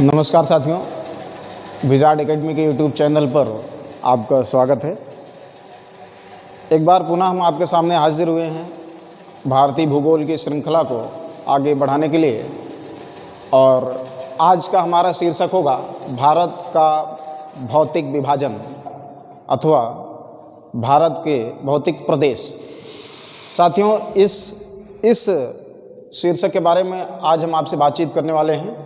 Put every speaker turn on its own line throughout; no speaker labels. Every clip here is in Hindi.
नमस्कार साथियों, विजार्ड एकेडमी के यूट्यूब चैनल पर आपका स्वागत है। एक बार पुनः हम आपके सामने हाजिर हुए हैं भारतीय भूगोल की श्रृंखला को आगे बढ़ाने के लिए। और आज का हमारा शीर्षक होगा भारत का भौतिक विभाजन अथवा भारत के भौतिक प्रदेश। साथियों, इस शीर्षक के बारे में आज हम आपसे बातचीत करने वाले हैं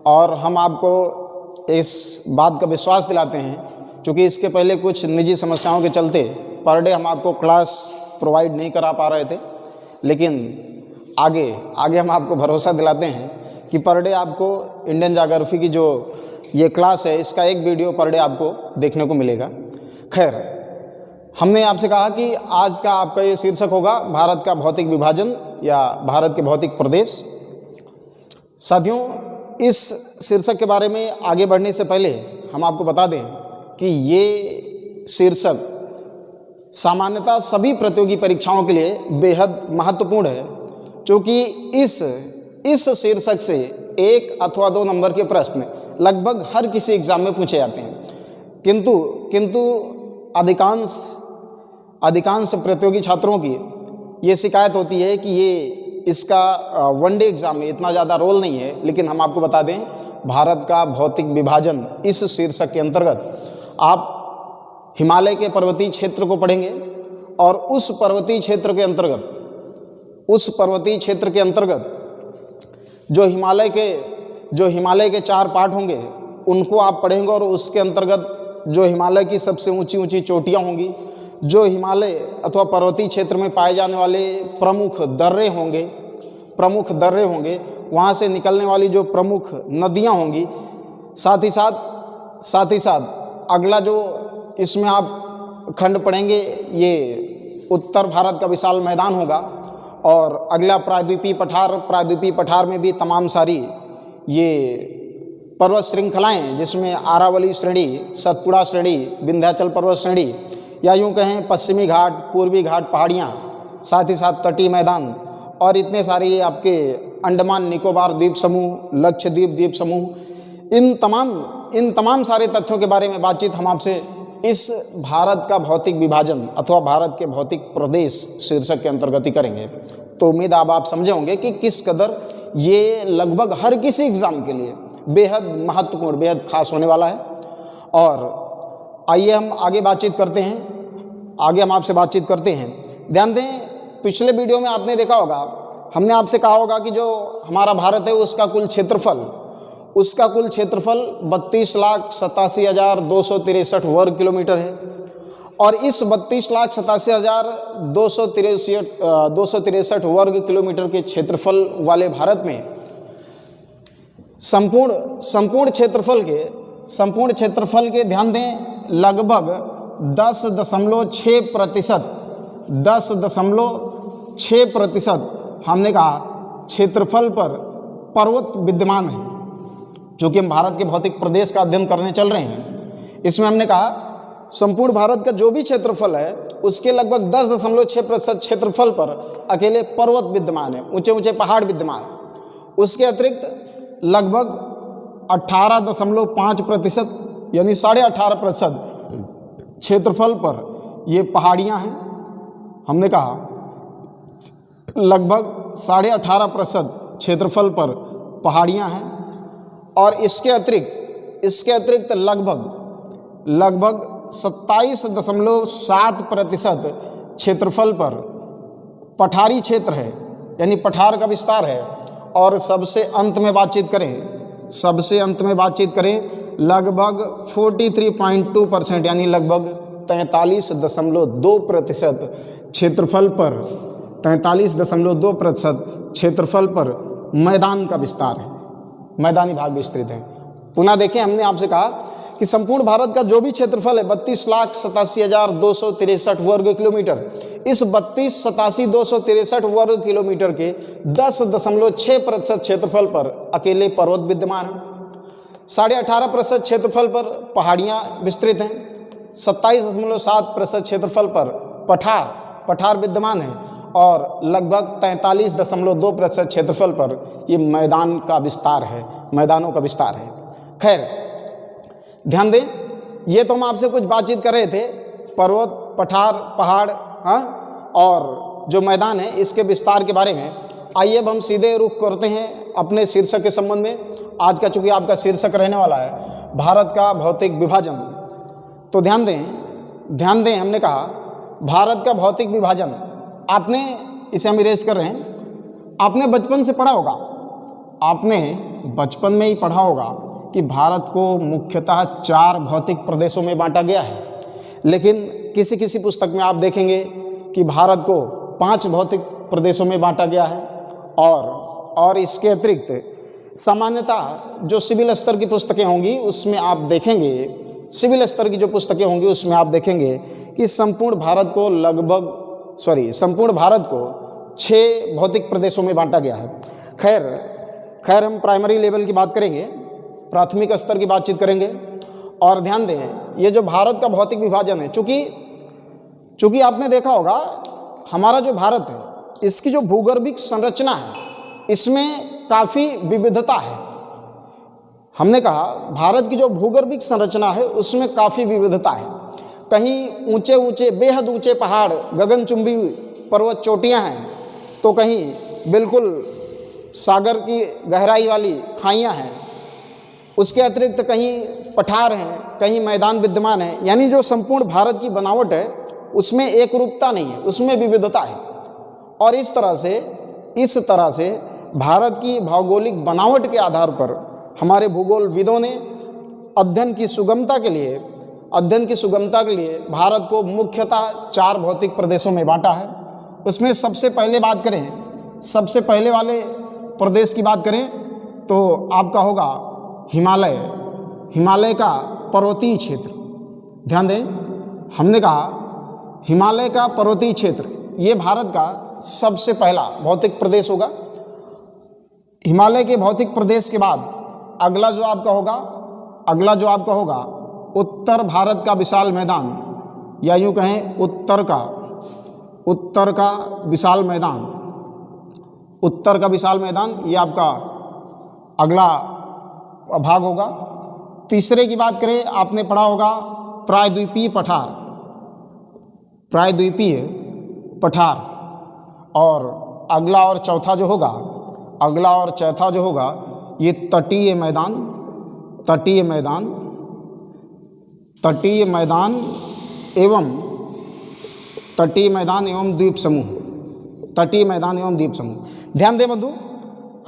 और हम आपको इस बात का विश्वास दिलाते हैं, क्योंकि इसके पहले कुछ निजी समस्याओं के चलते पर डे हम आपको क्लास प्रोवाइड नहीं करा पा रहे थे, लेकिन आगे हम आपको भरोसा दिलाते हैं कि पर डे आपको इंडियन ज्योग्राफी की जो ये क्लास है इसका एक वीडियो पर डे आपको देखने को मिलेगा। खैर, हमने आपसे कहा कि आज का आपका ये शीर्षक होगा भारत का भौतिक विभाजन या भारत के भौतिक प्रदेश। साथियों, इस शीर्षक के बारे में आगे बढ़ने से पहले हम आपको बता दें कि ये शीर्षक सामान्यतः सभी प्रतियोगी परीक्षाओं के लिए बेहद महत्वपूर्ण है, क्योंकि इस शीर्षक से 1 अथवा 2 नंबर के प्रश्न लगभग हर किसी एग्ज़ाम में पूछे जाते हैं। किंतु अधिकांश प्रतियोगी छात्रों की ये शिकायत होती है कि इसका वनडे एग्ज़ाम में इतना ज़्यादा रोल नहीं है। लेकिन हम आपको बता दें, भारत का भौतिक विभाजन इस शीर्षक के अंतर्गत आप हिमालय के पर्वतीय क्षेत्र को पढ़ेंगे और उस पर्वतीय क्षेत्र के अंतर्गत जो हिमालय के 4 पार्ट होंगे उनको आप पढ़ेंगे और उसके अंतर्गत जो हिमालय की सबसे ऊंची ऊंची चोटियाँ होंगी, जो हिमालय अथवा पर्वतीय क्षेत्र में पाए जाने वाले प्रमुख दर्रे होंगे, वहाँ से निकलने वाली जो प्रमुख नदियाँ होंगी, साथ ही साथ अगला जो इसमें आप खंड पढ़ेंगे ये उत्तर भारत का विशाल मैदान होगा। और अगला प्रायद्वीपीय पठार में भी तमाम सारी ये पर्वत श्रृंखलाएँ, जिसमें आरावली श्रेणी, सतपुड़ा श्रेणी, विंध्याचल पर्वत श्रेणी, या यूँ कहें पश्चिमी घाट, पूर्वी घाट पहाड़ियाँ, साथ ही साथ तटीय मैदान और इतने सारे आपके अंडमान निकोबार द्वीप समूह, लक्षद्वीप द्वीप समूह, इन तमाम सारे तथ्यों के बारे में बातचीत हम आपसे इस भारत का भौतिक विभाजन अथवा भारत के भौतिक प्रदेश शीर्षक के अंतर्गत ही करेंगे। तो उम्मीद आप समझे होंगे कि किस कदर ये लगभग हर किसी एग्ज़ाम के लिए बेहद महत्वपूर्ण, बेहद खास होने वाला है। और आइए हम आगे हम आपसे बातचीत करते हैं। ध्यान दें, पिछले वीडियो में आपने देखा होगा, हमने आपसे कहा होगा कि जो हमारा भारत है उसका कुल क्षेत्रफल 32,87,263 वर्ग किलोमीटर है। और इस 32,87,263 वर्ग किलोमीटर के क्षेत्रफल वाले भारत में संपूर्ण क्षेत्रफल के ध्यान दें, लगभग 10.6% हमने कहा क्षेत्रफल पर पर्वत विद्यमान है। चूँकि हम भारत के भौतिक प्रदेश का अध्ययन करने चल रहे हैं, इसमें हमने कहा संपूर्ण भारत का जो भी क्षेत्रफल है उसके लगभग 10.6% क्षेत्रफल पर अकेले पर्वत विद्यमान है, ऊंचे ऊंचे पहाड़ विद्यमान है। उसके अतिरिक्त लगभग 18.5% यानी 18.5% क्षेत्रफल पर ये पहाड़ियाँ हैं। हमने कहा लगभग 18.5% क्षेत्रफल पर पहाड़ियाँ हैं। और इसके अतिरिक्त लगभग 27.7% क्षेत्रफल पर पठारी क्षेत्र है, यानी पठार का विस्तार है। और सबसे अंत में बातचीत करें लगभग 43.2% यानी लगभग 43.2% क्षेत्रफल पर मैदान का विस्तार है, मैदानी भाग विस्तृत है। पुनः देखें, हमने आपसे कहा कि संपूर्ण भारत का जो भी क्षेत्रफल है 32,87,263 वर्ग किलोमीटर, इस 32,87,263 वर्ग किलोमीटर के 10.6% क्षेत्रफल पर अकेले पर्वत विद्यमान है, 18.5% क्षेत्रफल पर पहाड़ियाँ विस्तृत हैं, 27.7% क्षेत्रफल पर पठार विद्यमान है और लगभग 43.2% क्षेत्रफल पर ये मैदानों का विस्तार है। खैर ध्यान दें, ये तो हम आपसे कुछ बातचीत कर रहे थे पर्वत, पठार, पहाड़, हाँ, और जो मैदान है इसके विस्तार के बारे में। आइए अब हम सीधे रुख करते हैं अपने शीर्षक के संबंध में। आज का चूंकि आपका शीर्षक रहने वाला है भारत का भौतिक विभाजन, तो ध्यान दें, हमने कहा भारत का भौतिक विभाजन। आपने इसे हम इरेज कर रहे हैं, आपने बचपन से पढ़ा होगा, आपने बचपन में ही पढ़ा होगा कि भारत को मुख्यतः 4 भौतिक प्रदेशों में बांटा गया है। लेकिन किसी किसी पुस्तक में आप देखेंगे कि भारत को 5 भौतिक प्रदेशों में बांटा गया है। और इसके अतिरिक्त सामान्यतः जो सिविल स्तर की पुस्तकें होंगी उसमें आप देखेंगे, सिविल स्तर की जो पुस्तकें होंगी उसमें आप देखेंगे कि संपूर्ण भारत को 6 भौतिक प्रदेशों में बांटा गया है। खैर हम प्राइमरी लेवल की बात करेंगे, प्राथमिक स्तर की बातचीत करेंगे। और ध्यान दें, ये जो भारत का भौतिक विभाजन है, चूँकि आपने देखा होगा हमारा जो भारत है इसकी जो भूगर्भिक संरचना है इसमें काफ़ी विविधता है। हमने कहा भारत की जो भूगर्भिक संरचना है उसमें काफ़ी विविधता है। कहीं ऊंचे ऊंचे, बेहद ऊंचे पहाड़, गगनचुंबी पर्वत चोटियां हैं, तो कहीं बिल्कुल सागर की गहराई वाली खाइयां हैं। उसके अतिरिक्त कहीं पठार हैं, कहीं मैदान विद्यमान है। यानी जो संपूर्ण भारत की बनावट है उसमें एक रूपता नहीं है, उसमें विविधता है। और इस तरह से भारत की भौगोलिक बनावट के आधार पर हमारे भूगोलविदों ने अध्ययन की सुगमता के लिए भारत को मुख्यतः 4 भौतिक प्रदेशों में बांटा है। उसमें सबसे पहले वाले प्रदेश की बात करें तो आपका होगा हिमालय का पर्वतीय क्षेत्र। ध्यान दें, हमने कहा हिमालय का पर्वतीय क्षेत्र ये भारत का सबसे पहला भौतिक प्रदेश होगा। हिमालय के भौतिक प्रदेश के बाद अगला जो आपका होगा उत्तर भारत का विशाल मैदान, या यूँ कहें उत्तर का विशाल मैदान, ये आपका अगला भाग होगा। तीसरे की बात करें, आपने पढ़ा होगा प्रायद्वीपीय पठार। और अगला और चौथा जो होगा ये तटीय मैदान एवं द्वीप समूह। ध्यान दें बंधु,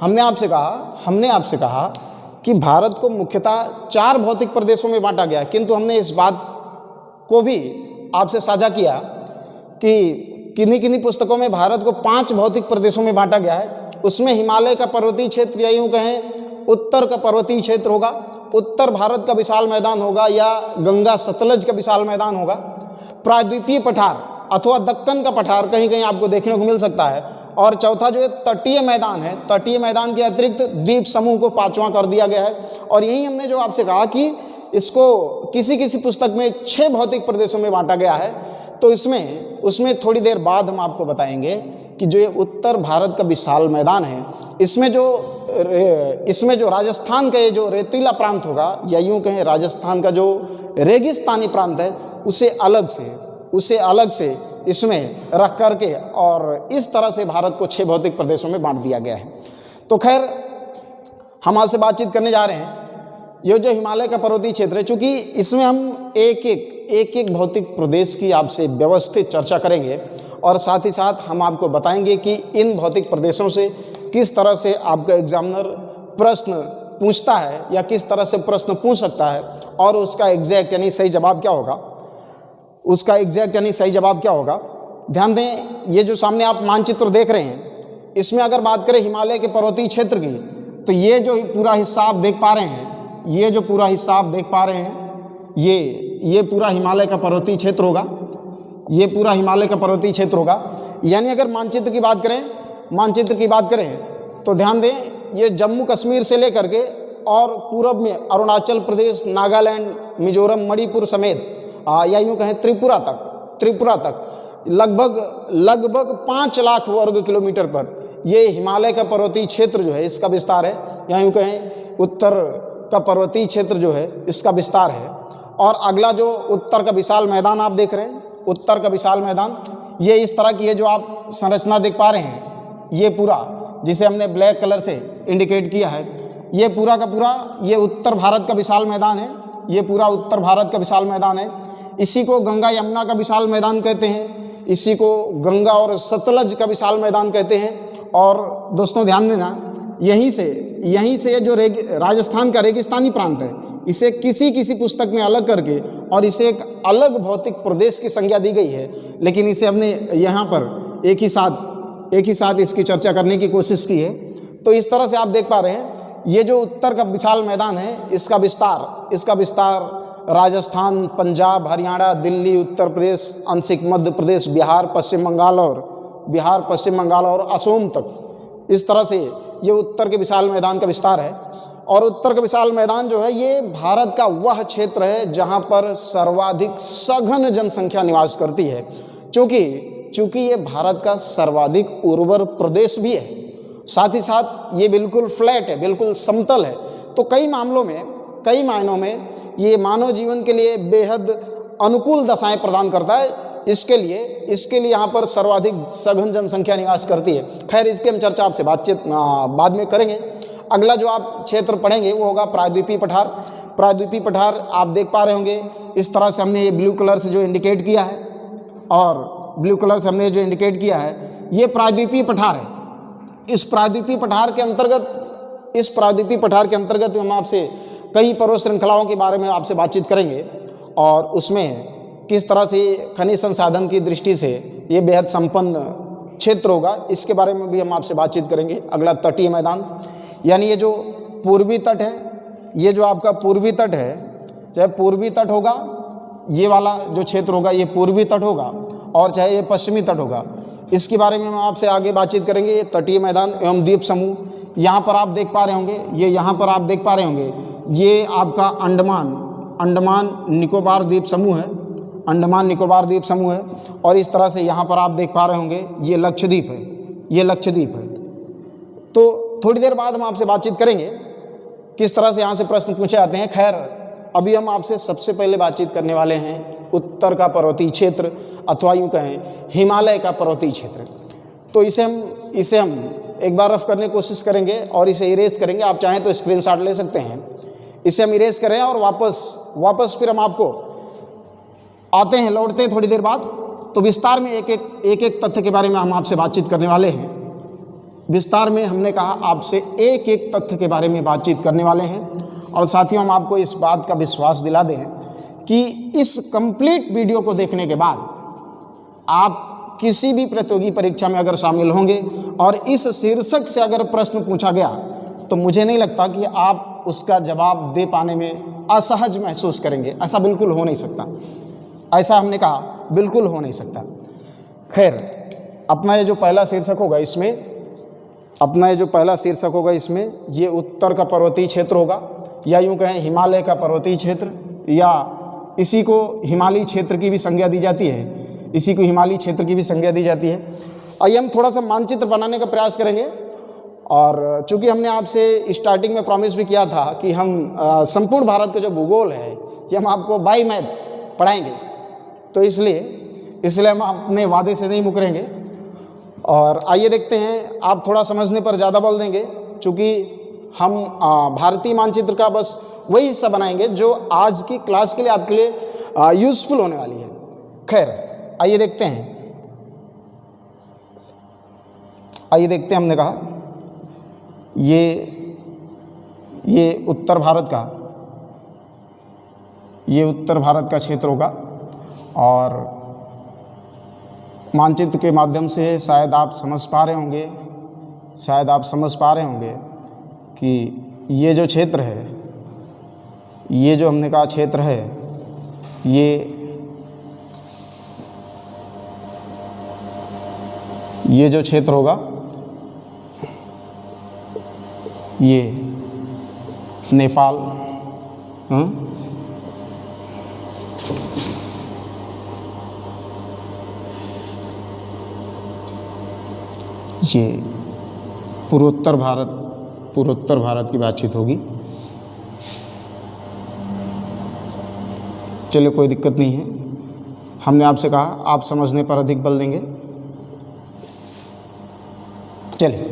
हमने आपसे कहा कि भारत को मुख्यतः 4 भौतिक प्रदेशों में बांटा गया, किंतु हमने इस बात को भी आपसे साझा किया कि किन्हीं पुस्तकों में भारत को 5 भौतिक प्रदेशों में बांटा गया है। उसमें हिमालय का पर्वतीय क्षेत्र, या यूँ कहें उत्तर का पर्वतीय क्षेत्र होगा, उत्तर भारत का विशाल मैदान होगा, या गंगा सतलज का विशाल मैदान होगा। प्रायद्वीपीय पठार अथवा दक्कन का पठार कहीं कहीं आपको देखने को मिल सकता है। और चौथा जो है तटीय मैदान है, तटीय मैदान के अतिरिक्त द्वीप समूह को 5वां कर दिया गया है। और यही हमने जो आपसे कहा कि इसको किसी पुस्तक में 6 भौतिक प्रदेशों में बांटा गया है। तो उसमें थोड़ी देर बाद हम आपको बताएंगे कि जो ये उत्तर भारत का विशाल मैदान है इसमें जो राजस्थान का ये जो रेतीला प्रांत होगा, या यूँ कहें राजस्थान का जो रेगिस्तानी प्रांत है, उसे अलग से इसमें रख करके और इस तरह से भारत को 6 भौतिक प्रदेशों में बांट दिया गया है। तो खैर हम आपसे बातचीत करने जा रहे हैं ये जो हिमालय का पर्वतीय क्षेत्र है, चूँकि इसमें हम एक भौतिक प्रदेश की आपसे व्यवस्थित चर्चा करेंगे और साथ ही साथ हम आपको बताएंगे कि इन भौतिक प्रदेशों से किस तरह से आपका एग्जामिनर प्रश्न पूछता है या किस तरह से प्रश्न पूछ सकता है और उसका एग्जैक्ट यानी सही जवाब क्या होगा। ध्यान दें, ये जो सामने आप मानचित्र देख रहे हैं इसमें अगर बात करें हिमालय के पर्वतीय क्षेत्र की, तो ये जो पूरा हिस्सा आप देख पा रहे हैं, ये पूरा हिमालय का पर्वतीय क्षेत्र होगा। यानी अगर मानचित्र की बात करें तो ध्यान दें, ये जम्मू कश्मीर से लेकर के और पूरब में अरुणाचल प्रदेश, नागालैंड, मिजोरम, मणिपुर समेत या यूँ कहें त्रिपुरा तक लगभग 5 लाख वर्ग किलोमीटर पर ये हिमालय का पर्वतीय क्षेत्र जो है इसका विस्तार है। या यूँ कहें उत्तर का पर्वतीय क्षेत्र जो है इसका विस्तार है। और अगला जो उत्तर का विशाल मैदान आप देख रहे हैं, उत्तर का विशाल मैदान, ये इस तरह की है जो आप संरचना देख पा रहे हैं, ये पूरा जिसे हमने ब्लैक कलर से इंडिकेट किया है, ये पूरा का पूरा ये उत्तर भारत का विशाल मैदान है। ये पूरा उत्तर भारत का विशाल मैदान है। इसी को गंगा यमुना का विशाल मैदान कहते हैं, इसी को गंगा और सतलज का विशाल मैदान कहते हैं। और दोस्तों ध्यान देना, यहीं से जो राजस्थान का रेगिस्तानी प्रांत है, इसे किसी पुस्तक में अलग करके और इसे एक अलग भौतिक प्रदेश की संज्ञा दी गई है, लेकिन इसे हमने यहाँ पर एक ही साथ इसकी चर्चा करने की कोशिश की है। तो इस तरह से आप देख पा रहे हैं, ये जो उत्तर का विशाल मैदान है, इसका विस्तार राजस्थान, पंजाब, हरियाणा, दिल्ली, उत्तर प्रदेश, आंशिक मध्य प्रदेश, बिहार, पश्चिम बंगाल और असम तक, इस तरह से ये उत्तर के विशाल मैदान का विस्तार है। और उत्तर का विशाल मैदान जो है, ये भारत का वह क्षेत्र है जहाँ पर सर्वाधिक सघन जनसंख्या निवास करती है, चूँकि ये भारत का सर्वाधिक उर्वर प्रदेश भी है। साथ ही साथ ये बिल्कुल फ्लैट है, बिल्कुल समतल है। तो कई मायनों में ये मानव जीवन के लिए बेहद अनुकूल दशाएं प्रदान करता है। इसके लिए यहाँ पर सर्वाधिक सघन जनसंख्या निवास करती है। खैर, इसकी हम चर्चा आपसे बाद में करेंगे। अगला जो आप क्षेत्र पढ़ेंगे वो होगा प्रायद्वीपीय पठार। प्रायद्वीपीय पठार आप देख पा रहे होंगे, इस तरह से हमने ये ब्लू कलर से जो इंडिकेट किया है, और ब्लू कलर से हमने जो इंडिकेट किया है, ये प्रायद्वीपीय पठार है। इस प्रायद्वीपीय पठार के अंतर्गत हम आपसे कई पर्वत श्रृंखलाओं के बारे में आपसे बातचीत करेंगे, और उसमें किस तरह से खनिज संसाधन की दृष्टि से ये बेहद संपन्न क्षेत्र होगा, इसके बारे में भी हम आपसे बातचीत करेंगे। अगला तटीय मैदान, यानी ये जो पूर्वी तट है, ये जो आपका पूर्वी तट है, चाहे पूर्वी तट होगा, ये वाला जो क्षेत्र होगा ये पूर्वी तट होगा, और चाहे ये पश्चिमी तट होगा, इसके बारे में हम आपसे आगे बातचीत करेंगे। ये तटीय मैदान एवं द्वीप समूह, यहाँ पर आप देख पा रहे होंगे, ये आपका अंडमान निकोबार द्वीप समूह है, अंडमान निकोबार द्वीप समूह है। और इस तरह से यहाँ पर आप देख पा रहे होंगे ये लक्षद्वीप है। तो थोड़ी देर बाद हम आपसे बातचीत करेंगे किस तरह से यहाँ से प्रश्न पूछे जाते हैं। खैर, अभी हम आपसे सबसे पहले बातचीत करने वाले हैं उत्तर का पर्वतीय क्षेत्र, अथवा यूँ कहें हिमालय का पर्वतीय क्षेत्र। तो इसे हम एक बार रफ करने की कोशिश करेंगे और इसे इरेज करेंगे। आप चाहें तो स्क्रीनशॉट ले सकते हैं। इसे हम इरेज करें और वापस फिर हम आपको लौटते हैं थोड़ी देर बाद। तो विस्तार में एक तथ्य के बारे में हम आपसे बातचीत करने वाले हैं। विस्तार में हमने कहा आपसे एक तथ्य के बारे में बातचीत करने वाले हैं, और साथियों हम आपको इस बात का विश्वास दिला दें कि इस कंप्लीट वीडियो को देखने के बाद आप किसी भी प्रतियोगी परीक्षा में अगर शामिल होंगे और इस शीर्षक से अगर प्रश्न पूछा गया, तो मुझे नहीं लगता कि आप उसका जवाब दे पाने में असहज महसूस करेंगे। ऐसा बिल्कुल हो नहीं सकता, ऐसा हमने कहा बिल्कुल हो नहीं सकता। खैर, अपना ये जो पहला शीर्षक होगा इसमें ये उत्तर का पर्वतीय क्षेत्र होगा, या यूँ कहें हिमालय का पर्वतीय क्षेत्र, या इसी को हिमालयी क्षेत्र की भी संज्ञा दी जाती है। आइए हम थोड़ा सा मानचित्र बनाने का प्रयास करेंगे। और चूंकि हमने आपसे स्टार्टिंग में प्रॉमिस भी किया था कि हम संपूर्ण भारत का जो भूगोल है ये हम आपको बाई मैप पढ़ाएंगे, तो इसलिए हम अपने वादे से नहीं मुकरेंगे। और आइए देखते हैं, आप थोड़ा समझने पर ज़्यादा बल देंगे, चूँकि हम भारतीय मानचित्र का बस वही हिस्सा बनाएंगे जो आज की क्लास के लिए आपके लिए यूज़फुल होने वाली है। खैर, आइए देखते हैं। हमने कहा ये उत्तर भारत का क्षेत्र होगा, और मानचित्र के माध्यम से शायद आप समझ पा रहे होंगे कि ये जो क्षेत्र है, ये जो हमने कहा क्षेत्र है, ये जो क्षेत्र होगा ये नेपाल, ये पूर्वोत्तर भारत की बातचीत होगी। चलिए कोई दिक्कत नहीं है, हमने आपसे कहा आप समझने पर अधिक बल देंगे। चलिए,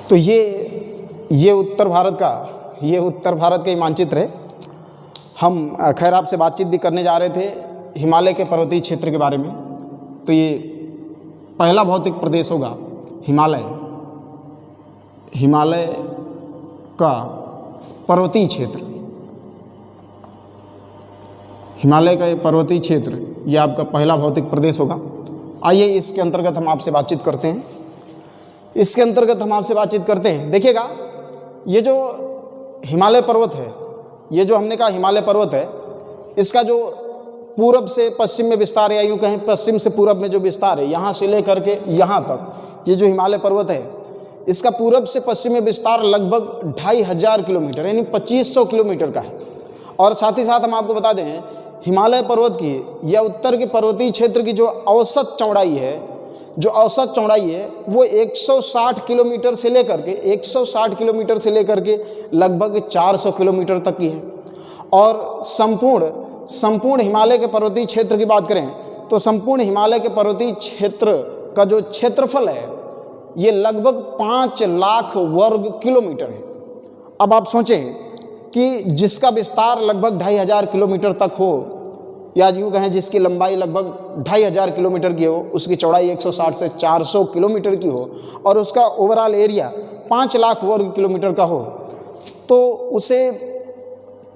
तो ये उत्तर भारत का ही मानचित्र है। हम खैर आपसे बातचीत भी करने जा रहे थे हिमालय के पर्वतीय क्षेत्र के बारे में। तो ये पहला भौतिक प्रदेश होगा हिमालय का पर्वतीय क्षेत्र। हिमालय का ये पर्वतीय क्षेत्र ये आपका पहला भौतिक प्रदेश होगा। आइए इसके अंतर्गत हम आपसे बातचीत करते हैं। देखिएगा, ये जो हिमालय पर्वत है, ये जो हमने कहा हिमालय पर्वत है, इसका जो पूरब से पश्चिम में विस्तार है, या यूँ कहें पश्चिम से पूरब में जो विस्तार है, यहाँ से लेकर के यहाँ तक, ये जो हिमालय पर्वत है, इसका पूरब से पश्चिम में विस्तार लगभग 2500 किलोमीटर यानी 2500 किलोमीटर का है। और साथ ही साथ हम आपको बता दें, हिमालय पर्वत की या उत्तर के पर्वतीय क्षेत्र की जो औसत चौड़ाई है वो 160 किलोमीटर से लेकर के लगभग 400 किलोमीटर तक की है। और संपूर्ण हिमालय के पर्वतीय क्षेत्र की बात करें तो संपूर्ण हिमालय के पर्वतीय क्षेत्र का जो क्षेत्रफल है ये लगभग 5 लाख वर्ग किलोमीटर है। अब आप सोचें कि जिसका विस्तार लगभग 2500 किलोमीटर तक हो, या यूँ कहें जिसकी लंबाई लगभग 2500 किलोमीटर की हो, उसकी चौड़ाई 160 से 400 किलोमीटर की हो, और उसका ओवरऑल एरिया 5 लाख वर्ग किलोमीटर का हो, तो उसे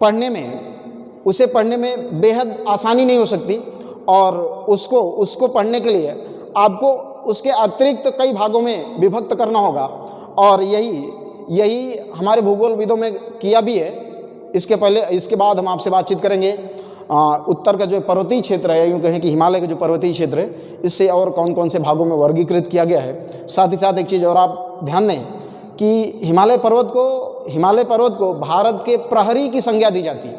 पढ़ने में बेहद आसानी नहीं हो सकती। और उसको पढ़ने के लिए आपको उसके अतिरिक्त कई भागों में विभक्त करना होगा। और यही हमारे भूगोलविदों में किया भी है। इसके बाद हम आपसे बातचीत करेंगे उत्तर का जो पर्वतीय क्षेत्र है, यूँ कहें कि हिमालय का जो पर्वतीय क्षेत्र है, इससे और कौन कौन से भागों में वर्गीकृत किया गया है। साथ ही साथ एक चीज़ और आप ध्यान दें कि हिमालय पर्वत को भारत के प्रहरी की संज्ञा दी जाती है।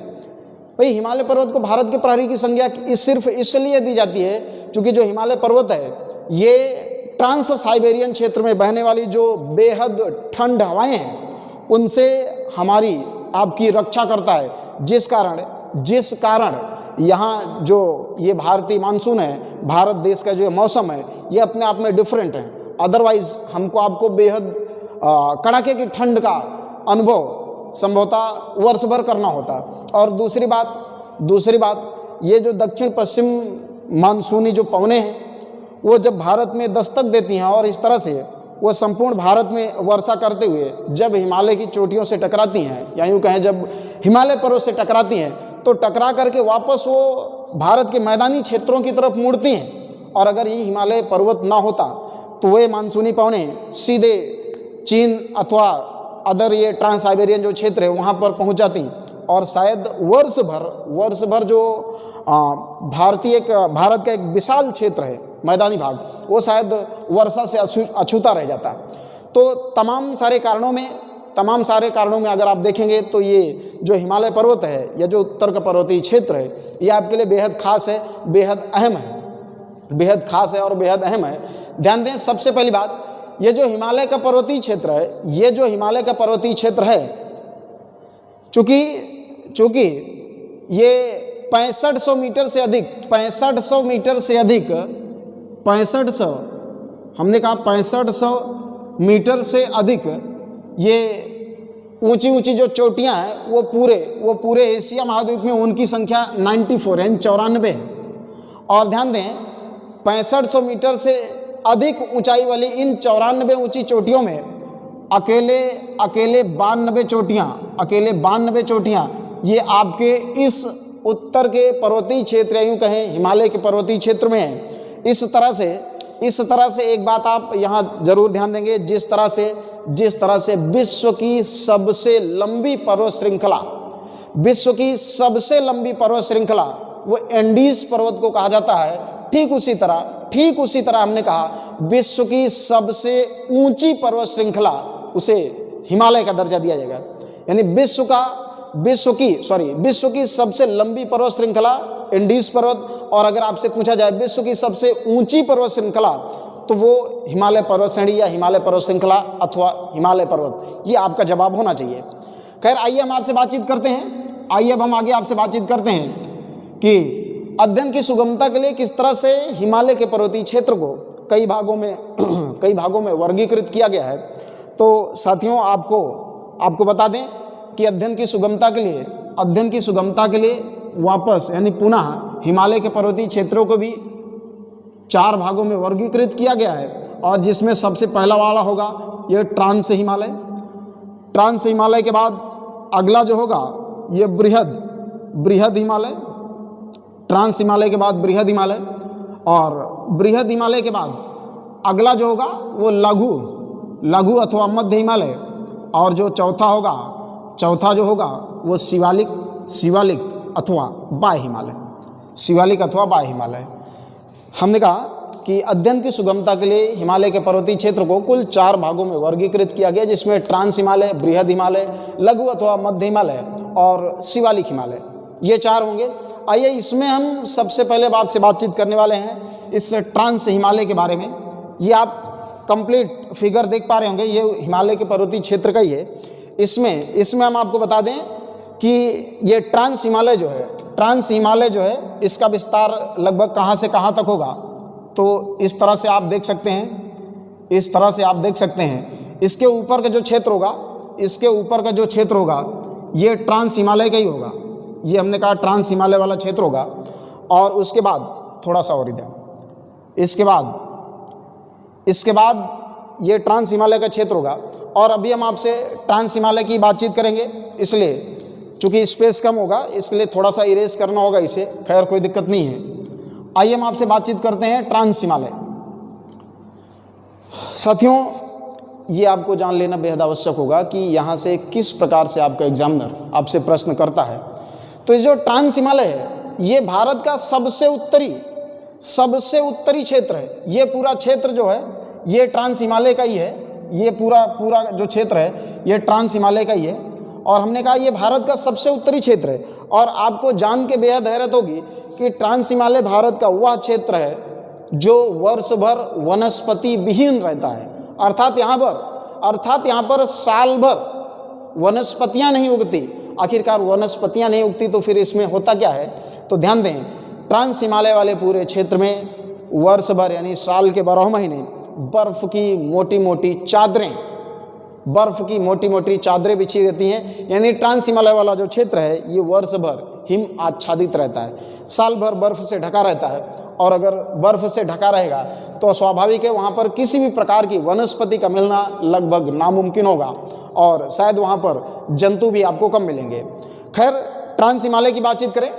भाई, हिमालय पर्वत को भारत के प्रहरी की संज्ञा सिर्फ इसलिए दी जाती है क्योंकि जो हिमालय पर्वत है ये ट्रांस साइबेरियन क्षेत्र में बहने वाली जो बेहद ठंड हवाएं हैं उनसे हमारी आपकी रक्षा करता है, जिस कारण यहाँ जो ये भारतीय मानसून है, भारत देश का जो मौसम है, ये अपने आप में डिफरेंट है। अदरवाइज आपको बेहद कड़ाके की ठंड का अनुभव संभवतः वर्ष भर करना होता। और दूसरी बात ये जो दक्षिण पश्चिम मानसूनी जो पवनें हैं वो जब भारत में दस्तक देती हैं और इस तरह से वो संपूर्ण भारत में वर्षा करते हुए जब हिमालय की चोटियों से टकराती हैं, या यूँ कहें जब हिमालय पर्वत से टकराती हैं, तो टकरा करके वापस वो भारत के मैदानी क्षेत्रों की तरफ मुड़ती हैं। और अगर ये हिमालय पर्वत ना होता तो वे मानसूनी पवनें सीधे चीन अथवा अदर ये ट्रांस साइबेरियन जो क्षेत्र है वहाँ पर पहुँच जाती, और शायद वर्ष भर जो भारत का एक विशाल क्षेत्र है, मैदानी भाग, वो शायद वर्षा से अछूता रह जाता। तो तमाम सारे कारणों में अगर आप देखेंगे तो ये जो हिमालय पर्वत है या जो उत्तर का पर्वतीय क्षेत्र है ये आपके लिए बेहद खास है, बेहद अहम है। ध्यान दें, सबसे पहली बात, ये जो हिमालय का पर्वतीय क्षेत्र है, चूँकि ये 6500 मीटर से अधिक 6500 मीटर से अधिक ये ऊंची जो चोटियां हैं वो पूरे एशिया महाद्वीप में उनकी संख्या 94 यानी 94 है। और ध्यान दें, 6500 मीटर से अधिक ऊंचाई वाली इन 94 ऊंची चोटियों में अकेले 92 चोटियां ये आपके इस उत्तर के पर्वतीय क्षेत्र, यूँ कहें हिमालय के पर्वतीय क्षेत्र में है। इस तरह से एक बात आप यहाँ जरूर ध्यान देंगे, जिस तरह से विश्व की सबसे लंबी पर्वत श्रृंखला वो एंडीज पर्वत को कहा जाता है। ठीक उसी तरह हमने कहा विश्व की सबसे ऊंची पर्वत श्रृंखला उसे हिमालय का दर्जा दिया जाएगा। यानी विश्व की सबसे लंबी पर्वत श्रृंखला एंडीज पर्वत, और अगर आपसे पूछा जाए विश्व की सबसे ऊंची पर्वत श्रृंखला तो वो हिमालय पर्वत श्रेणी या हिमालय पर्वत श्रृंखला अथवा हिमालय पर्वत, ये आपका जवाब होना चाहिए। खैर, आइए हम आगे आपसे बातचीत करते हैं कि अध्ययन की सुगमता के लिए किस तरह से हिमालय के पर्वतीय क्षेत्र को कई भागों में वर्गीकृत किया गया है। तो साथियों, आपको बता दें कि अध्ययन की सुगमता के लिए वापस यानी पुनः हिमालय के पर्वतीय क्षेत्रों को भी 4 भागों में वर्गीकृत किया गया है, और जिसमें सबसे पहला वाला होगा ये ट्रांस हिमालय के बाद अगला जो होगा ये बृहद हिमालय, ट्रांस हिमालय के बाद बृहद हिमालय, और बृहद हिमालय के बाद अगला जो होगा वो लघु अथवा मध्य हिमालय, और जो चौथा जो होगा वो शिवालिक अथवा बाह्य हिमालय। हमने कहा कि अध्ययन की सुगमता के लिए हिमालय के पर्वतीय क्षेत्र को कुल 4 भागों में वर्गीकृत किया गया, जिसमें ट्रांस हिमालय, बृहद हिमालय, लघु अथवा मध्य हिमालय और शिवालिक हिमालय, ये 4 होंगे। आइए इसमें हम सबसे पहले आपसे बातचीत करने वाले हैं इस ट्रांस हिमालय के बारे में। ये आप कंप्लीट फिगर देख पा रहे होंगे, ये हिमालय के पर्वतीय क्षेत्र का ही है। इसमें हम आपको बता दें कि ये ट्रांस हिमालय जो है इसका विस्तार लगभग कहाँ से कहाँ तक होगा। तो इस तरह से आप देख सकते हैं, इसके ऊपर का जो क्षेत्र होगा ये ट्रांस हिमालय का ही होगा। ये हमने कहा ट्रांस हिमालय वाला क्षेत्र होगा। और उसके बाद थोड़ा सा और इधर, इसके बाद ये ट्रांस हिमालय का क्षेत्र होगा। और अभी हम आपसे ट्रांस हिमालय की बातचीत करेंगे, इसलिए चूंकि स्पेस कम होगा इसलिए थोड़ा सा इरेज करना होगा इसे, खैर कोई दिक्कत नहीं है। आइए हम आपसे बातचीत करते हैं ट्रांस हिमालय। साथियों, ये आपको जान लेना बेहद आवश्यक होगा कि यहाँ से किस प्रकार से आपका एग्जामिनर आपसे प्रश्न करता है। तो ये जो ट्रांस हिमालय है ये भारत का सबसे उत्तरी क्षेत्र है। ये पूरा क्षेत्र जो है ये ट्रांस हिमालय का ही है। ये पूरा जो क्षेत्र है ये ट्रांस हिमालय का ही है। और हमने कहा ये भारत का सबसे उत्तरी क्षेत्र है। और आपको जान के बेहद हैरत होगी कि ट्रांस हिमालय भारत का वह क्षेत्र है जो वर्ष भर वनस्पति विहीन रहता है। अर्थात यहाँ पर साल भर वनस्पतियाँ नहीं उगती। आखिरकार वनस्पतियाँ नहीं उगती तो फिर इसमें होता क्या है? तो ध्यान दें, ट्रांस हिमालय वाले पूरे क्षेत्र में वर्ष भर यानी साल के 12 महीने बर्फ़ की मोटी चादरें बिछी रहती हैं। यानी ट्रांस हिमालय वाला जो क्षेत्र है ये वर्ष भर हिम आच्छादित रहता है, साल भर बर्फ़ से ढका रहता है। और अगर बर्फ़ से ढका रहेगा तो स्वाभाविक है वहाँ पर किसी भी प्रकार की वनस्पति का मिलना लगभग नामुमकिन होगा, और शायद वहाँ पर जंतु भी आपको कम मिलेंगे। खैर, ट्रांस हिमालय की बातचीत करें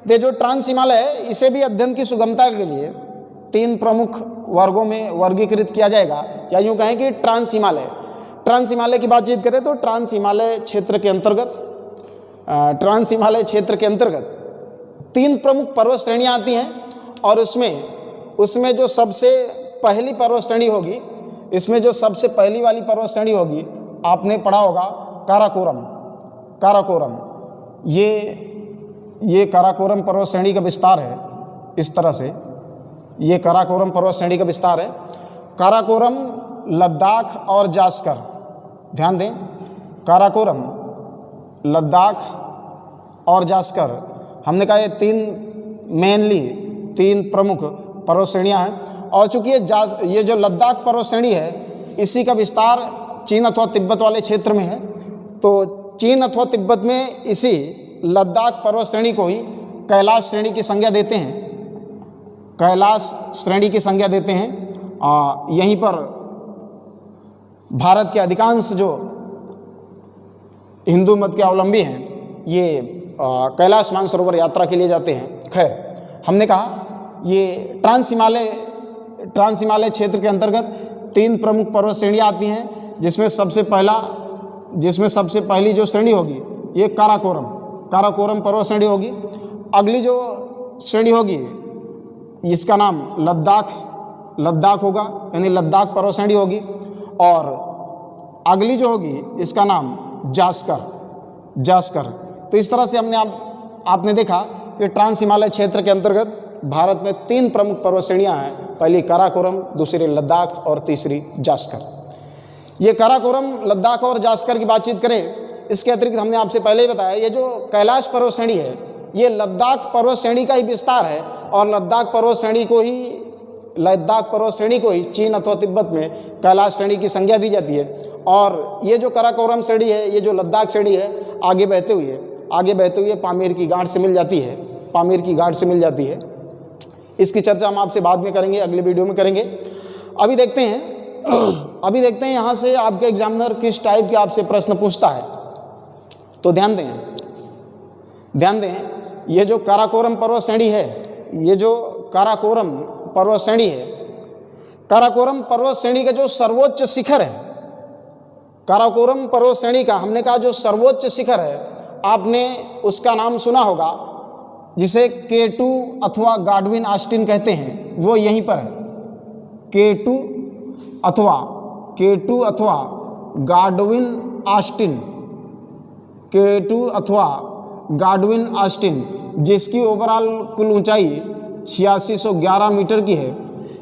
तो जो ट्रांस हिमालय है इसे भी अध्ययन की सुगमता के लिए 3 प्रमुख वर्गों में वर्गीकृत किया जाएगा, या यूँ कहें कि ट्रांस हिमालय की बातचीत करें तो ट्रांस हिमालय क्षेत्र के अंतर्गत 3 प्रमुख पर्वत श्रेणियाँ आती हैं। और उसमें जो सबसे पहली पर्वत श्रेणी होगी, इसमें जो सबसे पहली वाली पर्वत श्रेणी होगी आपने पढ़ा होगा काराकोरम। ये काराकोरम पर्वत श्रेणी का विस्तार है। इस तरह से ये काराकोरम पर्वत श्रेणी का विस्तार है। काराकोरम, लद्दाख और जास्कर, ध्यान दें, काराकोरम, लद्दाख और जास्कर, हमने कहा ये 3 प्रमुख पर्वत श्रेणियाँ हैं। और चूँकि ये जो लद्दाख पर्वत श्रेणी है इसी का विस्तार चीन अथवा तिब्बत वाले क्षेत्र में है। तो चीन अथवा तिब्बत में इसी लद्दाख पर्वत श्रेणी को ही कैलाश श्रेणी की संज्ञा देते हैं। यहीं पर भारत के अधिकांश जो हिंदू मत के अवलंबी हैं ये कैलाश मानसरोवर यात्रा के लिए जाते हैं। खैर, हमने कहा ये ट्रांस हिमालय क्षेत्र के अंतर्गत 3 प्रमुख पर्वत श्रेणियाँ आती हैं, जिसमें सबसे पहली जो श्रेणी होगी ये काराकोरम पर्वत श्रेणी होगी। अगली जो श्रेणी होगी इसका नाम लद्दाख होगा, यानी लद्दाख पर्वत श्रेणी होगी। और अगली जो होगी इसका नाम जास्कर। तो इस तरह से आपने देखा कि ट्रांस हिमालय क्षेत्र के अंतर्गत भारत में 3 प्रमुख पर्वत श्रेणियाँ हैं, पहली काराकोरम, दूसरी लद्दाख और तीसरी जास्कर। ये काराकोरम, लद्दाख और जास्कर की बातचीत करें, इसके अतिरिक्त हमने आपसे पहले ही बताया ये जो कैलाश पर्वत श्रेणी है ये लद्दाख पर्वत श्रेणी का ही विस्तार है और लद्दाख पर्वत श्रेणी को ही चीन अथवा तिब्बत में कैलाश श्रेणी की संज्ञा दी जाती है। और ये जो काराकोरम श्रेणी है, ये जो लद्दाख श्रेणी है, आगे बहते हुए पामीर की गांठ से मिल जाती है। इसकी चर्चा हम आपसे बाद में करेंगे, अगले वीडियो में करेंगे। अभी देखते हैं यहाँ से आपके एग्जामिनर किस टाइप के आपसे प्रश्न पूछता है। तो ध्यान दें, ये जो काराकोरम पर्वत श्रेणी है, काराकोरम पर्वत श्रेणी का जो सर्वोच्च शिखर है, काराकोरम पर्वत श्रेणी का हमने कहा जो सर्वोच्च शिखर है, आपने उसका नाम सुना होगा, जिसे K2 अथवा गाडविन ऑस्टिन कहते हैं, वो यहीं पर है। K2 अथवा गाडविन ऑस्टिन, जिसकी ओवरऑल कुल ऊंचाई 8611 मीटर की है।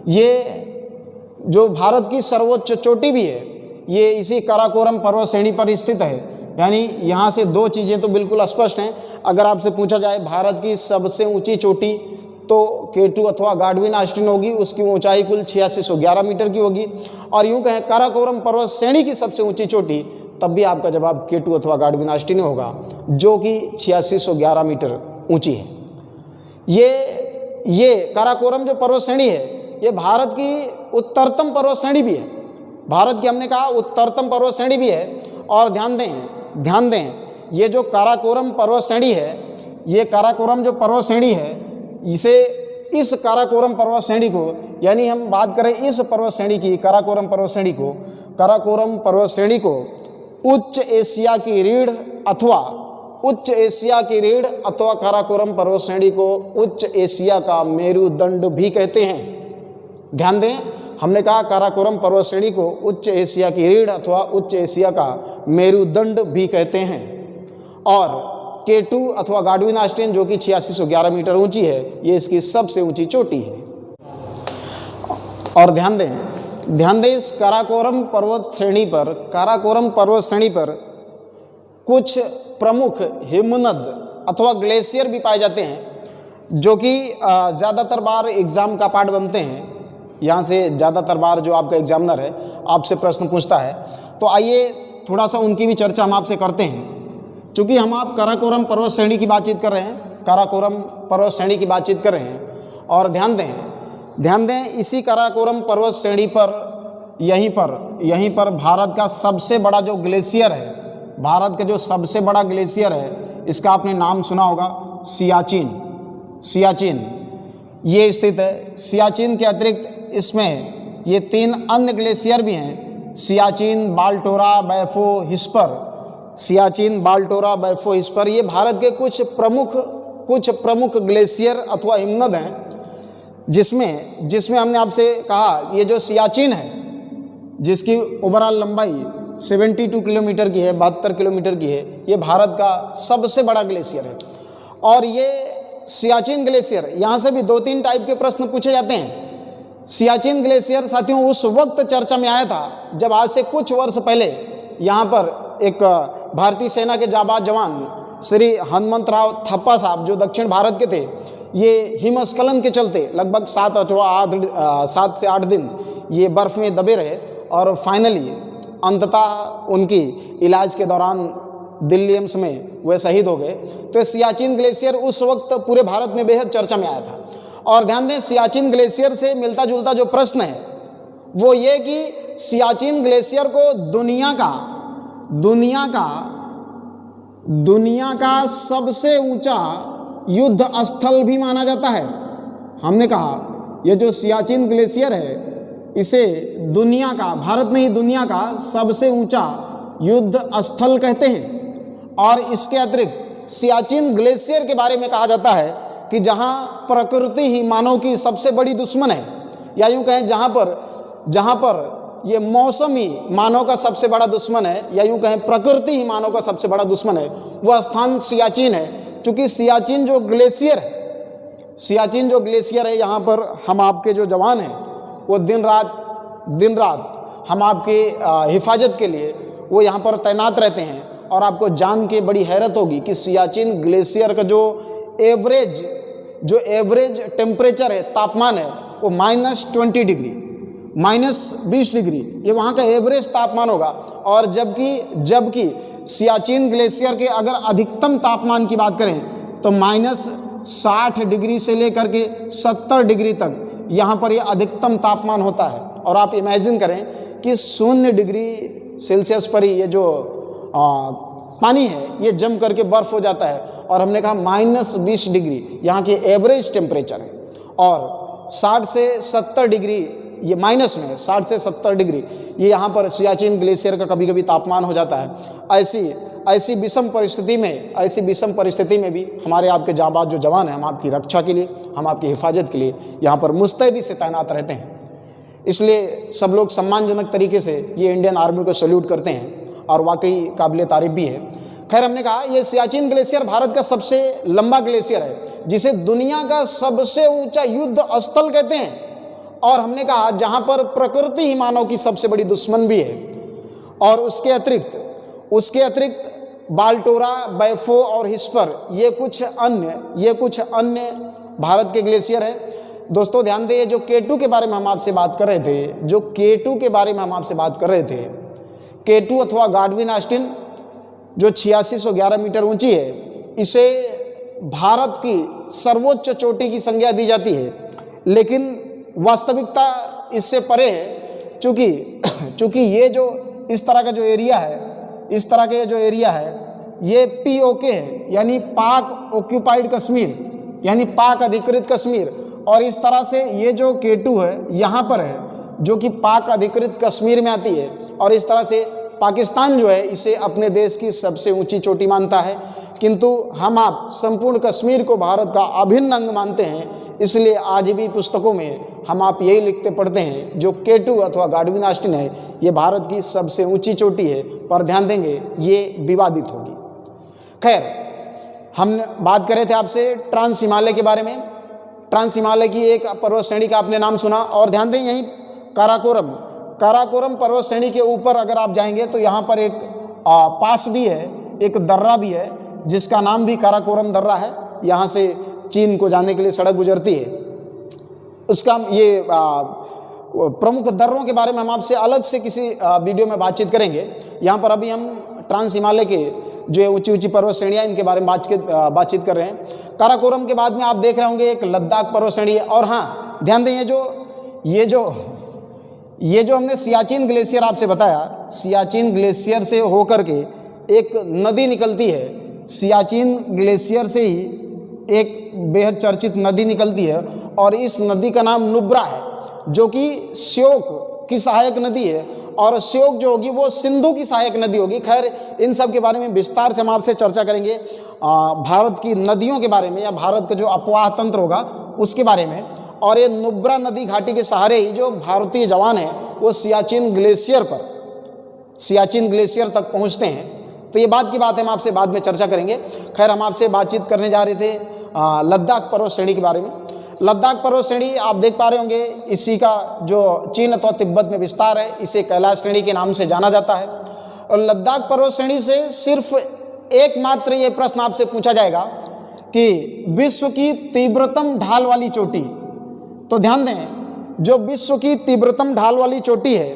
ये जो भारत की सर्वोच्च चोटी भी है, ये इसी काराकोरम पर्वत श्रेणी पर स्थित है। यानी यहाँ से दो चीज़ें तो बिल्कुल स्पष्ट हैं। अगर आपसे पूछा जाए भारत की सबसे ऊंची चोटी, तो K2 अथवा गाडविन ऑस्टिन होगी, उसकी ऊंचाई कुल 8611 मीटर की होगी। और यूँ कहें काराकोरम पर्वत श्रेणी की सबसे ऊंची चोटी, तब भी आपका जवाब K2 अथवा गाडविन ऑस्टिन होगा, जो कि 8611 मीटर ऊंची है। ये काराकोरम जो पर्वत श्रेणी है, ये भारत की उत्तरतम पर्वत श्रेणी भी है। भारत की हमने कहा उत्तरतम पर्वत श्रेणी भी है। और ध्यान दें, ये जो काराकोरम पर्वत श्रेणी है, ये काराकोरम जो पर्वत श्रेणी है, इस काराकोरम पर्वत श्रेणी को, यानी हम बात करें इस पर्वत श्रेणी की, काराकोरम पर्वत श्रेणी को उच्च एशिया की रीढ़ अथवा काराकोरम पर्वत श्रेणी को उच्च एशिया का मेरुदंड भी कहते हैं। ध्यान दें, हमने कहा काराकोरम पर्वत श्रेणी को उच्च एशिया की रीढ़ अथवा उच्च एशिया का मेरुदंड भी कहते हैं। और K2 अथवा गाडविन ऑस्टिन, जो कि 8611 मीटर ऊंची है, ये इसकी सबसे ऊंची चोटी है। और ध्यान दें, इस काराकोरम पर्वत श्रेणी पर कुछ प्रमुख हिमनद अथवा ग्लेशियर भी पाए जाते हैं, जो कि ज़्यादातर बार एग्ज़ाम का पार्ट बनते हैं। यहाँ से ज़्यादातर बार जो आपका एग्जामिनर है आपसे प्रश्न पूछता है। तो आइए थोड़ा सा उनकी भी चर्चा हम आपसे करते हैं। चूँकि हम आप काराकोरम पर्वत श्रेणी की बातचीत कर रहे हैं, और ध्यान दें, इसी काराकोरम पर्वत श्रेणी पर यहीं पर भारत का सबसे बड़ा जो ग्लेशियर है, भारत का जो सबसे बड़ा ग्लेशियर है, इसका आपने नाम सुना होगा, सियाचिन ये स्थित है। सियाचिन के अतिरिक्त इसमें ये 3 अन्य ग्लेशियर भी हैं, सियाचिन, बाल्टोरा, बैफो, हिस्पर। ये भारत के कुछ प्रमुख ग्लेशियर अथवा हिमनद हैं, जिसमें हमने आपसे कहा ये जो सियाचिन है, जिसकी ओवरऑल लंबाई 72 किलोमीटर की है, 72 किलोमीटर की है, ये भारत का सबसे बड़ा ग्लेशियर है। और ये सियाचिन ग्लेशियर, यहाँ से भी 2-3 टाइप के प्रश्न पूछे जाते हैं। सियाचिन ग्लेशियर साथियों उस वक्त चर्चा में आया था जब आज से कुछ वर्ष पहले यहाँ पर एक भारतीय सेना के जाबाज जवान श्री हनुमंतराव थप्पा साहब, जो दक्षिण भारत के थे, ये हिमस्खलन के चलते लगभग 7 से 8 दिन ये बर्फ़ में दबे रहे और फाइनली अंततः उनकी इलाज के दौरान दिल्ली एम्स में वे शहीद हो गए। तो सियाचिन ग्लेशियर उस वक्त पूरे भारत में बेहद चर्चा में आया था। और ध्यान दें, सियाचिन ग्लेशियर से मिलता जुलता जो प्रश्न है वो ये कि सियाचिन ग्लेशियर को दुनिया का सबसे ऊंचा युद्ध स्थल भी माना जाता है। हमने कहा ये जो सियाचिन ग्लेशियर है, इसे दुनिया का, भारत में ही दुनिया का सबसे ऊंचा युद्ध स्थल कहते हैं। और इसके अतिरिक्त सियाचिन ग्लेशियर के बारे में कहा जाता है कि जहां प्रकृति ही मानव की सबसे बड़ी दुश्मन है, या यूं कहें जहां पर ये मौसम ही मानव का सबसे बड़ा दुश्मन है, या यूं कहें प्रकृति ही मानव का सबसे बड़ा दुश्मन है, वह स्थान सियाचिन है। क्योंकि सियाचिन जो ग्लेशियर है, यहाँ पर हम आपके जो जवान हैं वो दिन रात हम आपके हिफाजत के लिए वो यहाँ पर तैनात रहते हैं। और आपको जान के बड़ी हैरत होगी कि सियाचिन ग्लेशियर का जो एवरेज टेम्परेचर है, तापमान है, वो -20 डिग्री, -20 डिग्री, ये वहाँ का एवरेज तापमान होगा। और जबकि सियाचिन ग्लेशियर के अगर अधिकतम तापमान की बात करें तो -60 डिग्री से लेकर के 70 डिग्री तक यहाँ पर ये अधिकतम तापमान होता है। और आप इमेजिन करें कि 0 डिग्री सेल्सियस पर ही ये जो पानी है ये जम करके बर्फ़ हो जाता है। और हमने कहा -20 डिग्री यहाँ की एवरेज टेम्परेचर है, और 60 से 70 डिग्री, ये माइनस में है, 60 से 70 डिग्री ये यहाँ पर सियाचिन ग्लेशियर का कभी कभी तापमान हो जाता है। ऐसी विषम परिस्थिति में भी हमारे आपके जांबाज जो जवान हैं, हम आपकी रक्षा के लिए, हम आपकी हिफाजत के लिए यहाँ पर मुस्तैदी से तैनात रहते हैं। इसलिए सब लोग सम्मानजनक तरीके से ये इंडियन आर्मी को सैल्यूट करते हैं और वाकई काबिल तारीफ भी है। खैर, हमने कहा ये सियाचिन ग्लेशियर भारत का सबसे लंबा ग्लेशियर है, जिसे दुनिया का सबसे ऊंचा युद्ध स्थल कहते हैं। और हमने कहा जहाँ पर प्रकृति ही मानव की सबसे बड़ी दुश्मन भी है। और उसके अतिरिक्त बाल्टोरा, बैफो और हिस्पर ये कुछ अन्य भारत के ग्लेशियर है। दोस्तों ध्यान दें, जो K2 के बारे में हम आपसे बात कर रहे थे, K2 अथवा गॉडविन ऑस्टिन जो 8611 मीटर ऊंची है, इसे भारत की सर्वोच्च चोटी की संज्ञा दी जाती है। लेकिन वास्तविकता इससे परे है, चूँकि ये जो इस तरह का जो एरिया है ये POK है, यानी पाक ऑक्यूपाइड कश्मीर, यानी पाक अधिकृत कश्मीर। और इस तरह से ये जो K2 है यहाँ पर है, जो कि पाक अधिकृत कश्मीर में आती है। और इस तरह से पाकिस्तान जो है इसे अपने देश की सबसे ऊंची चोटी मानता है, किंतु हम आप संपूर्ण कश्मीर को भारत का अभिन्न अंग मानते हैं। इसलिए आज भी पुस्तकों में हम आप यही लिखते पढ़ते हैं, जो K2 अथवा गॉडविन ऑस्टिन है ये भारत की सबसे ऊंची चोटी है। पर ध्यान देंगे ये विवादित होगी। खैर, हम बात कर रहे थे आपसे ट्रांस हिमालय के बारे में। ट्रांस हिमालय की एक पर्वत श्रेणी का आपने नाम सुना। और ध्यान दें, यहीं काराकोरम पर्वत श्रेणी के ऊपर अगर आप जाएंगे तो यहाँ पर एक पास भी है, एक दर्रा भी है, जिसका नाम भी काराकोरम दर्रा है। यहाँ से चीन को जाने के लिए सड़क गुजरती है। उसका ये प्रमुख दर्रों के बारे में हम आपसे अलग से किसी वीडियो में बातचीत करेंगे। यहाँ पर अभी हम ट्रांस हिमालय के जो ऊंची पर्वत श्रेणियाँ इनके बारे में बातचीत कर रहे हैं। काराकोरम के बाद में आप देख रहे होंगे एक लद्दाख पर्वत श्रेणी है। और हाँ, ध्यान दें, ये जो हमने सियाचिन ग्लेशियर आपसे बताया, सियाचिन ग्लेशियर से होकर के एक नदी निकलती है। सियाचिन ग्लेशियर से ही एक बेहद चर्चित नदी निकलती है, और इस नदी का नाम नुब्रा है, जो कि श्योक की सहायक नदी है। और श्योक जो होगी वो सिंधु की सहायक नदी होगी। खैर, इन सब के बारे में विस्तार से हम आपसे चर्चा करेंगे, भारत की नदियों के बारे में, या भारत का जो अपवाह तंत्र होगा उसके बारे में। और ये नुब्रा नदी घाटी के सहारे ही जो भारतीय जवान हैं वो सियाचिन ग्लेशियर तक पहुंचते हैं। तो ये बात है, हम आपसे बाद में चर्चा करेंगे। खैर, हम आपसे बातचीत करने जा रहे थे लद्दाख पर्वत श्रेणी के बारे में। लद्दाख पर्वत श्रेणी आप देख पा रहे होंगे, इसी का जो चीन अथवा तिब्बत में विस्तार है, इसे कैलाश श्रेणी के नाम से जाना जाता है। और लद्दाख पर्वत श्रेणी से सिर्फ एकमात्र ये प्रश्न आपसे पूछा जाएगा कि विश्व की तीव्रतम ढाल वाली चोटी। तो ध्यान दें, जो विश्व की तीव्रतम ढाल वाली चोटी है,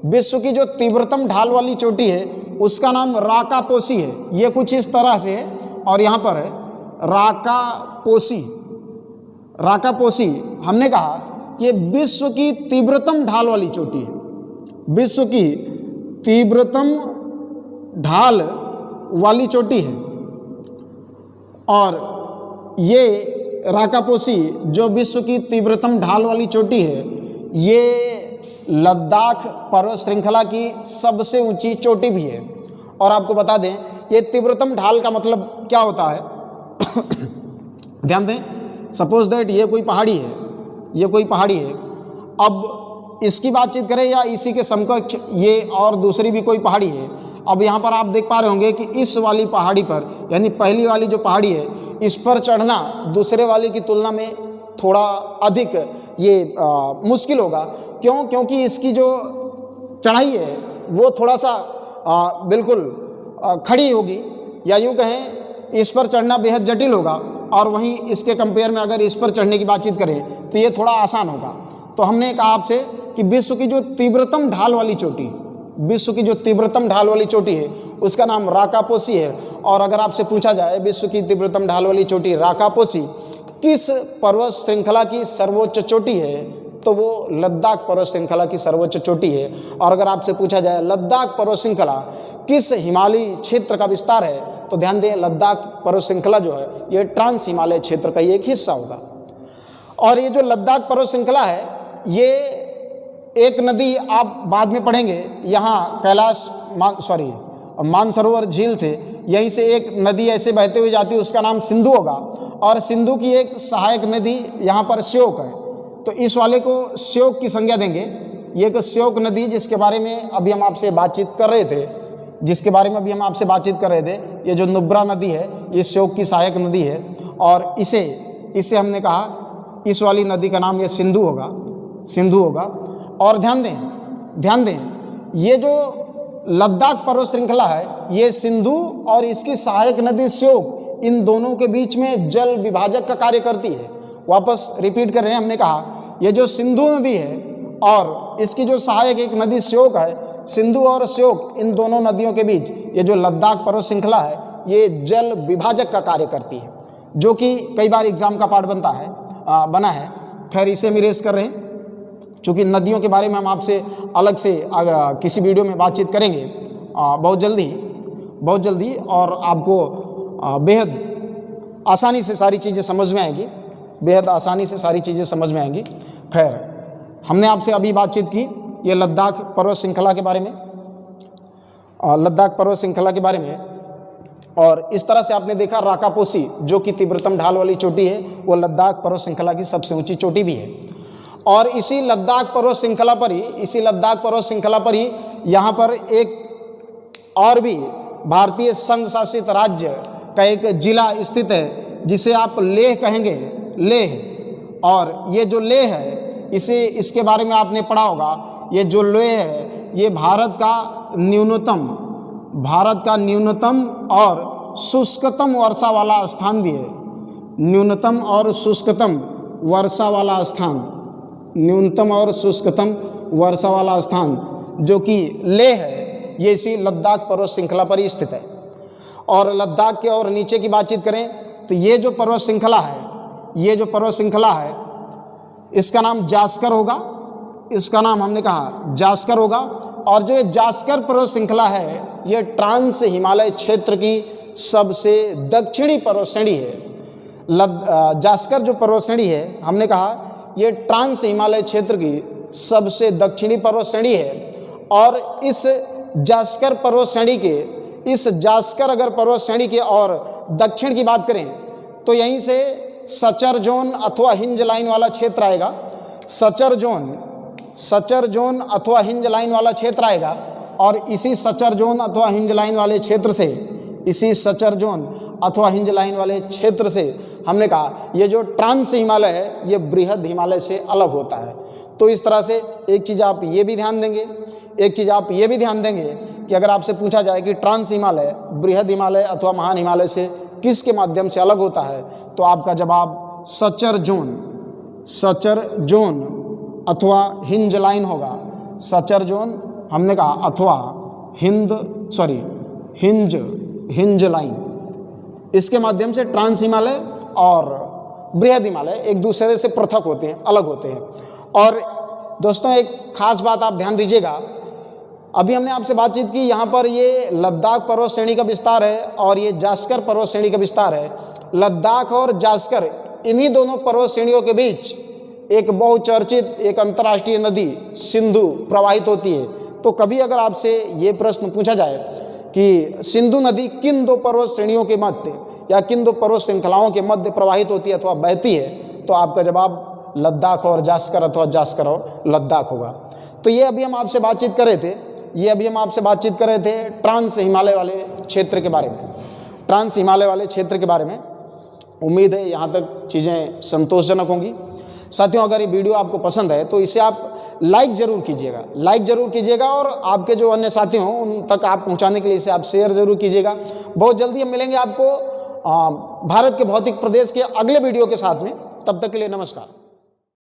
विश्व की जो तीव्रतम ढाल वाली चोटी है उसका नाम राकापोसी है। ये कुछ इस तरह से है, और यहाँ पर है राकापोसी। हमने कहा ये विश्व की तीव्रतम ढाल वाली चोटी है, विश्व की तीव्रतम ढाल वाली चोटी है। और ये राकापोसी जो विश्व की तीव्रतम ढाल वाली चोटी है, ये लद्दाख पर्वत श्रृंखला की सबसे ऊंची चोटी भी है। और आपको बता दें, ये तीव्रतम ढाल का मतलब क्या होता है। ध्यान दें, सपोज दैट ये कोई पहाड़ी है, अब इसकी बातचीत करें या इसी के समकक्ष ये और दूसरी भी कोई पहाड़ी है। अब यहाँ पर आप देख पा रहे होंगे कि इस वाली पहाड़ी पर, यानी पहली वाली जो पहाड़ी है, इस पर चढ़ना दूसरे वाले की तुलना में थोड़ा अधिक ये मुश्किल होगा। क्यों? क्योंकि इसकी जो चढ़ाई है वो थोड़ा सा बिल्कुल खड़ी होगी, या यूँ कहें इस पर चढ़ना बेहद जटिल होगा। और वहीं इसके कंपेयर में अगर इस पर चढ़ने की बातचीत करें तो ये थोड़ा आसान होगा। तो हमने कहा आपसे कि विश्व की जो तीव्रतम ढाल वाली चोटी, विश्व की जो तीव्रतम ढाल वाली चोटी है उसका नाम राकापोसी है। और अगर आपसे पूछा जाए विश्व की तीव्रतम ढाल वाली चोटी राकापोसी किस पर्वत श्रृंखला की सर्वोच्च चोटी है, तो वो लद्दाख पर्वत श्रृंखला की सर्वोच्च चोटी है। और अगर आपसे पूछा जाए लद्दाख पर्वत श्रृंखला किस हिमालयी क्षेत्र का विस्तार है, तो ध्यान दें लद्दाख पर्वत श्रृंखला जो है ये ट्रांस हिमालय क्षेत्र का ही एक हिस्सा होगा। और ये जो लद्दाख पर्वत श्रृंखला है ये एक नदी आप बाद में पढ़ेंगे, यहाँ मानसरोवर झील से यहीं से एक नदी ऐसे बहते हुए जाती है, उसका नाम सिंधु होगा। और सिंधु की एक सहायक नदी यहाँ पर श्योक है, तो इस वाले को श्योक की संज्ञा देंगे। ये एक श्योक नदी जिसके बारे में अभी हम आपसे बातचीत कर रहे थे, ये जो नुब्रा नदी है ये श्योक की सहायक नदी है। और इसे हमने कहा इस वाली नदी का नाम ये सिंधु होगा। और ध्यान दें ये जो लद्दाख पर्वत श्रृंखला है ये सिंधु और इसकी सहायक नदी श्योक, इन दोनों के बीच में जल विभाजक का कार्य करती है। वापस रिपीट कर रहे हैं, हमने कहा ये जो सिंधु नदी है और इसकी जो सहायक एक नदी श्योक है, सिंधु और श्योक इन दोनों नदियों के बीच ये जो लद्दाख पर्वत श्रृंखला है ये जल विभाजक का कार्य करती है, जो कि कई बार एग्जाम का पार्ट बना है। खैर इसे हम इरेज कर रहे हैं, चूँकि नदियों के बारे में हम आपसे अलग से किसी वीडियो में बातचीत करेंगे बहुत जल्दी और आपको बेहद आसानी से सारी चीज़ें समझ में आएंगी। खैर हमने आपसे अभी बातचीत की ये लद्दाख पर्वत श्रृंखला के बारे में, और इस तरह से आपने देखा राकापोसी जो कि तीव्रतम ढाल वाली चोटी है वो लद्दाख पर्वत श्रृंखला की सबसे ऊंची चोटी भी है। और इसी लद्दाख पर्वत श्रृंखला पर ही यहाँ पर एक और भी भारतीय संघ शासित राज्य का एक जिला स्थित है जिसे आप लेह कहेंगे, लेह। और ये जो लेह है इसके बारे में आपने पढ़ा होगा। ये जो लेह है ये भारत का न्यूनतम और शुष्कतम वर्षा वाला स्थान भी है। न्यूनतम और शुष्कतम वर्षा वाला स्थान जो कि लेह है ये इसी लद्दाख पर्वत श्रृंखला पर ही स्थित है। और लद्दाख के और नीचे की बातचीत करें तो ये जो पर्वत श्रृंखला है इसका नाम जास्कर होगा, हमने कहा जास्कर होगा। और जो ये जास्कर पर्वत श्रृंखला है ये ट्रांस हिमालय क्षेत्र की सबसे दक्षिणी पर्वत श्रेणी है। जास्कर जो पर्वत श्रेणी है हमने कहा ये ट्रांस हिमालय क्षेत्र की सबसे दक्षिणी पर्वत श्रेणी है। और इस जास्कर पर्वत श्रेणी के और दक्षिण की बात करें तो यहीं से सचर जोन अथवा हिंज लाइन वाला क्षेत्र आएगा। सचर जोन अथवा हिंज लाइन वाला क्षेत्र आएगा। और इसी सचर जोन अथवा हिंज लाइन वाले क्षेत्र से हमने कहा ये जो ट्रांस हिमालय है ये बृहद हिमालय से अलग होता है। तो इस तरह से एक चीज़ आप ये भी ध्यान देंगे कि अगर आपसे पूछा जाए कि ट्रांस हिमालय बृहद हिमालय अथवा महान हिमालय से किसके माध्यम से अलग होता है, तो आपका जवाब सचर जोन अथवा हिंज लाइन होगा। सचर जोन हमने कहा अथवा हिंज लाइन, इसके माध्यम से ट्रांस हिमालय और बृहद हिमालय एक दूसरे से पृथक होते हैं, अलग होते हैं। और दोस्तों एक खास बात आप ध्यान दीजिएगा, अभी हमने आपसे बातचीत की यहाँ पर ये लद्दाख पर्वत श्रेणी का विस्तार है और ये जास्कर पर्वत श्रेणी का विस्तार है। लद्दाख और जास्कर इन्हीं दोनों पर्वत श्रेणियों के बीच एक बहुचर्चित एक अंतर्राष्ट्रीय नदी सिंधु प्रवाहित होती है। तो कभी अगर आपसे ये प्रश्न पूछा जाए कि सिंधु नदी किन दो पर्वत श्रेणियों के मध्य या किन दो पर्वत श्रृंखलाओं के मध्य प्रवाहित होती है अथवा बहती है, तो आपका जवाब लद्दाख और जास्कर अथवा जास्कर और लद्दाख होगा। तो ये अभी हम आपसे बातचीत कर रहे थे ट्रांस हिमालय वाले क्षेत्र के बारे में। उम्मीद है यहाँ तक चीज़ें संतोषजनक होंगी। साथियों अगर ये वीडियो आपको पसंद है तो इसे आप लाइक ज़रूर कीजिएगा और आपके जो अन्य साथी हों उन तक आप पहुँचाने के लिए इसे आप शेयर ज़रूर कीजिएगा। बहुत जल्दी हम मिलेंगे आपको भारत के भौतिक प्रदेश के अगले वीडियो के साथ में। तब तक के लिए नमस्कार।